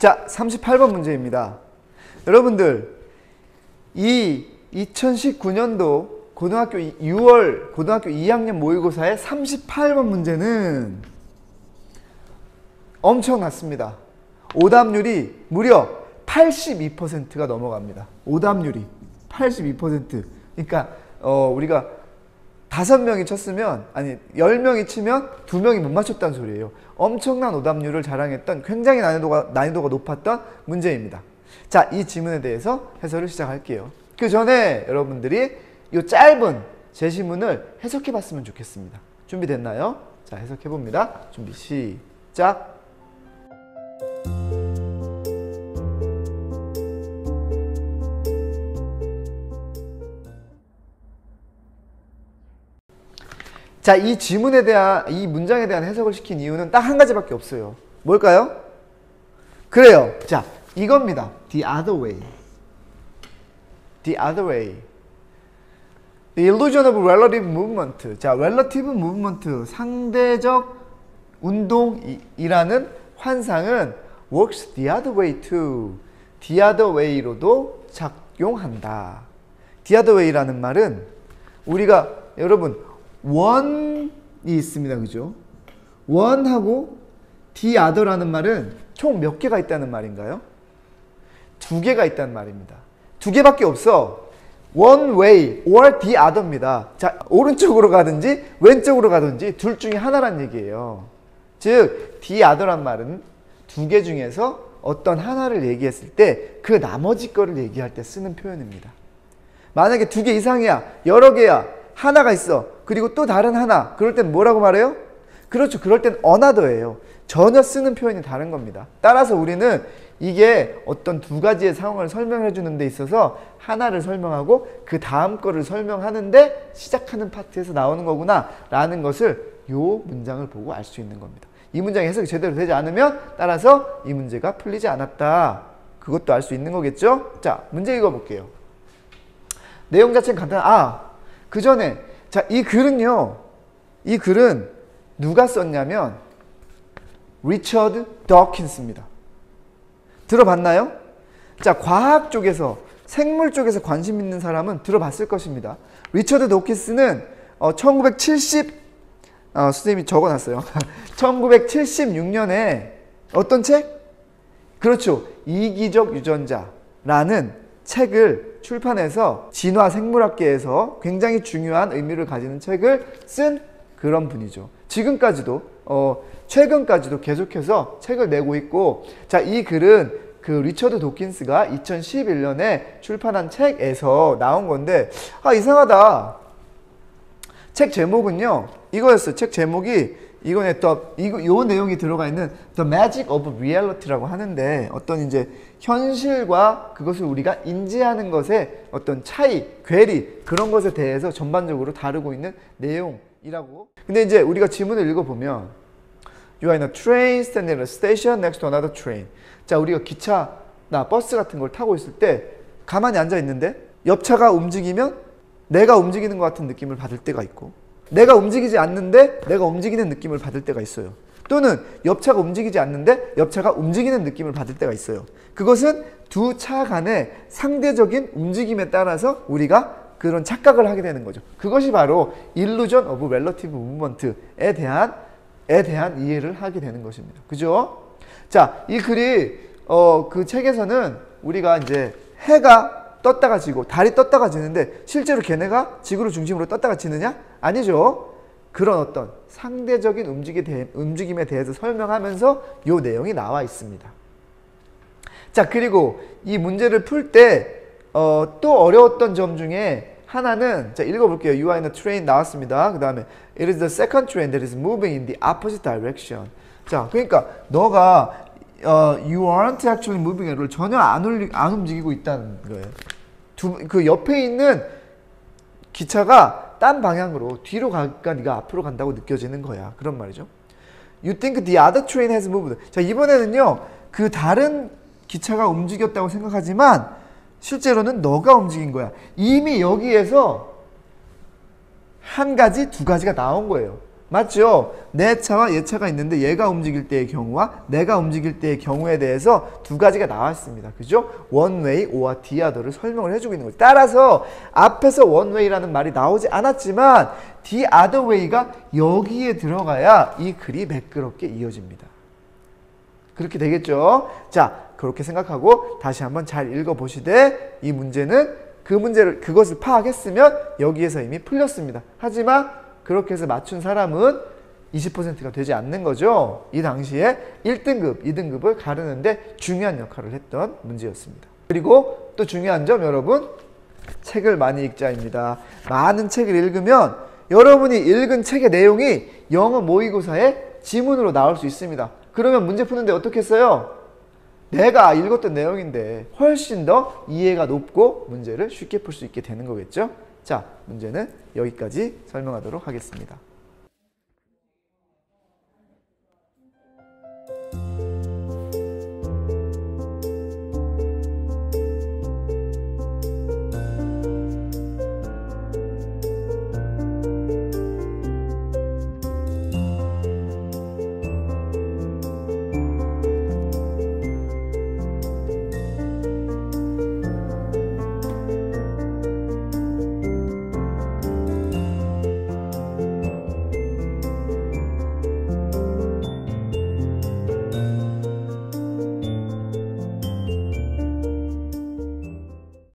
자, 38번 문제입니다. 여러분들, 이 2019년도 고등학교 6월 고등학교 2학년 모의고사의 38번 문제는 엄청났습니다. 오답률이 무려 82%가 넘어갑니다. 오답률이 82%. 그러니까 우리가 5명이 쳤으면, 아니 10명이 치면 2명이 못 맞췄다는 소리예요. 엄청난 오답률을 자랑했던, 굉장히 난이도가 높았던 문제입니다. 자, 이 지문에 대해서 해설을 시작할게요. 그 전에 여러분들이 이 짧은 제시문을 해석해 봤으면 좋겠습니다. 준비됐나요? 자, 해석해 봅니다. 준비 시작. 자, 이 지문에 대한, 이 문장에 대한 해석을 시킨 이유는 딱 한 가지밖에 없어요. 뭘까요? 그래요. 자, 이겁니다. The other way. The other way. The illusion of relative movement. 자, relative movement, 상대적 운동이라는 환상은 works the other way too. The other way로도 작용한다. The other way라는 말은 우리가, 여러분, 원이 있습니다. 그죠? 원하고 the other라는 말은 총 몇 개가 있다는 말인가요? 2개가 있다는 말입니다. 2개밖에 없어. One way or the other입니다. 자, 오른쪽으로 가든지 왼쪽으로 가든지 둘 중에 하나란 얘기예요. 즉, the other란 말은 2개 중에서 어떤 하나를 얘기했을 때 그 나머지 거를 얘기할 때 쓰는 표현입니다. 만약에 2개 이상이야, 여러 개야, 하나가 있어, 그리고 또 다른 하나, 그럴 땐 뭐라고 말해요? 그렇죠. 그럴 땐 another예요. 전혀 쓰는 표현이 다른 겁니다. 따라서 우리는 이게 어떤 2가지의 상황을 설명해 주는 데 있어서 하나를 설명하고 그 다음 거를 설명하는데 시작하는 파트에서 나오는 거구나 라는 것을 이 문장을 보고 알 수 있는 겁니다. 이 문장의 해석이 제대로 되지 않으면 따라서 이 문제가 풀리지 않았다. 그것도 알 수 있는 거겠죠? 자, 문제 읽어볼게요. 내용 자체는 그 전에, 자, 이 글은요, 이 글은 누가 썼냐면 리처드 더킨스입니다. 들어봤나요? 자, 과학 쪽에서, 생물 쪽에서 관심 있는 사람은 들어봤을 것입니다. 리처드 더킨스는 1970, 선생님이 적어놨어요. 1976년에 어떤 책? 그렇죠. 이기적 유전자라는 책을 출판해서 진화생물학계에서 굉장히 중요한 의미를 가지는 책을 쓴 그런 분이죠. 지금까지도 최근까지도 계속해서 책을 내고 있고, 자, 이 글은 그 리처드 도킨스가 2011년에 출판한 책에서 나온 건데, 이상하다. 책 제목은요, 이거였어요. 책 제목이 이거네. 요 내용이 들어가 있는 The Magic of Reality라고 하는데, 어떤 이제 현실과 그것을 우리가 인지하는 것의 어떤 차이, 괴리, 그런 것에 대해서 전반적으로 다루고 있는 내용이라고. 근데 이제 우리가 지문을 읽어보면 You are in a train standing at a station next to another train. 자, 우리가 기차나 버스 같은 걸 타고 있을 때 가만히 앉아 있는데 옆차가 움직이면 내가 움직이는 것 같은 느낌을 받을 때가 있고, 내가 움직이지 않는데 내가 움직이는 느낌을 받을 때가 있어요. 또는 옆차가 움직이지 않는데 옆차가 움직이는 느낌을 받을 때가 있어요. 그것은 두 차 간의 상대적인 움직임에 따라서 우리가 그런 착각을 하게 되는 거죠. 그것이 바로 Illusion of Relative Movement에 대한 이해를 하게 되는 것입니다. 그죠? 자, 이 글이 그 책에서는 우리가 이제 해가 떴다가 지고 달이 떴다가 지는데 실제로 걔네가 지구를 중심으로 떴다가 지느냐? 아니죠. 그런 어떤 상대적인 움직임에 대해서 설명하면서 이 내용이 나와 있습니다. 자, 그리고 이 문제를 풀 때 또 어려웠던 점 중에 하나는, 자, 읽어볼게요. You are in a train 나왔습니다. 그 다음에 It is the second train that is moving in the opposite direction. 자, 그러니까 너가 You aren't actually moving at all. 전혀 안 움직이고 있다는 거예요. 그 옆에 있는 기차가 딴 방향으로 뒤로 가니까 네가 앞으로 간다고 느껴지는 거야. 그런 말이죠. You think the other train has moved. 자, 이번에는요, 그 다른 기차가 움직였다고 생각하지만 실제로는 너가 움직인 거야. 이미 여기에서 한 가지, 두 가지가 나온 거예요. 맞죠? 내 차와 얘 차가 있는데 얘가 움직일 때의 경우와 내가 움직일 때의 경우에 대해서 두 가지가 나왔습니다. 그죠? 원웨이 or the other를 설명을 해주고 있는 거죠. 따라서 앞에서 원웨이라는 말이 나오지 않았지만 the other way가 여기에 들어가야 이 글이 매끄럽게 이어집니다. 그렇게 되겠죠? 자, 그렇게 생각하고 다시 한번 잘 읽어보시되 이 문제는 그것을 파악했으면 여기에서 이미 풀렸습니다. 하지만 그렇게 해서 맞춘 사람은 20%가 되지 않는 거죠. 이 당시에 1등급, 2등급을 가르는데 중요한 역할을 했던 문제였습니다. 그리고 또 중요한 점 여러분, 책을 많이 읽자입니다. 많은 책을 읽으면 여러분이 읽은 책의 내용이 영어 모의고사에 지문으로 나올 수 있습니다. 그러면 문제 푸는데 어떻게 써요? 내가 읽었던 내용인데 훨씬 더 이해가 높고 문제를 쉽게 풀 수 있게 되는 거겠죠? 자, 문제는 여기까지 설명하도록 하겠습니다.